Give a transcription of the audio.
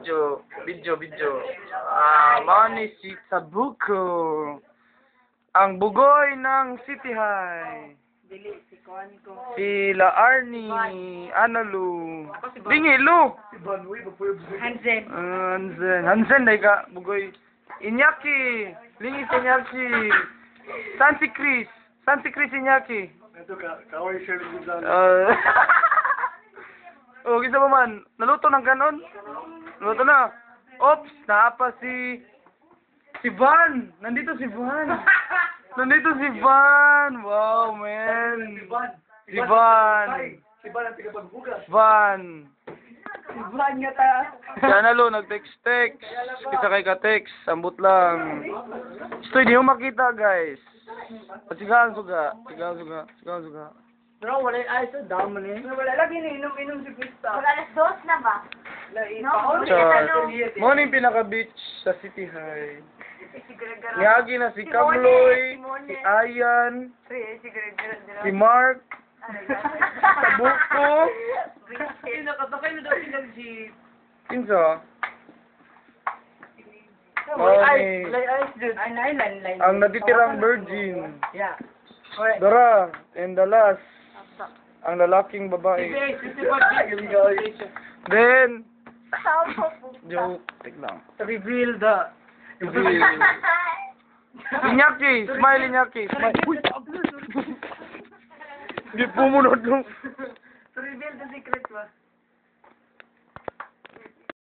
Video. Mani si Tabuko. Ang bugoy ng City High. Si La Arnie, Analu. Dingi, Lu. Hansen, day ka, bugoy. Inyaki. Lingi si Inyaki. Santi Chris Inyaki. Ito ka, kaway siya rin dyan. Oh, kisa mo man, naluto ng ganon? Naluto na. Oops, naapa si Van. Nandito si Van. Wow, man. Si Van ang tigapagbugas. Van nga ta. Sana lo, nag-text. Kisa kay ka-text. Ambot lang. Gusto, hindi mo makita, guys. Sigahan suga. Pero wala yung ayos na dama niya. Wala lagi na inom si Krista. Wala alas 2 na ba? Mo yung pinaka-beach sa City High. Ngagi na si Kamloy, si Ayan, si Mark, Tabuko. Nakatakay na daw silang jeep. Kinsa? Ang natitirang virgin. Yeah. Dara, and the last, ang lalaking babae. Then, joke, lang. Reveal the... Inyaki, smile Inyaki. Uy! Hindi pumunod nung... Reveal the secret ba?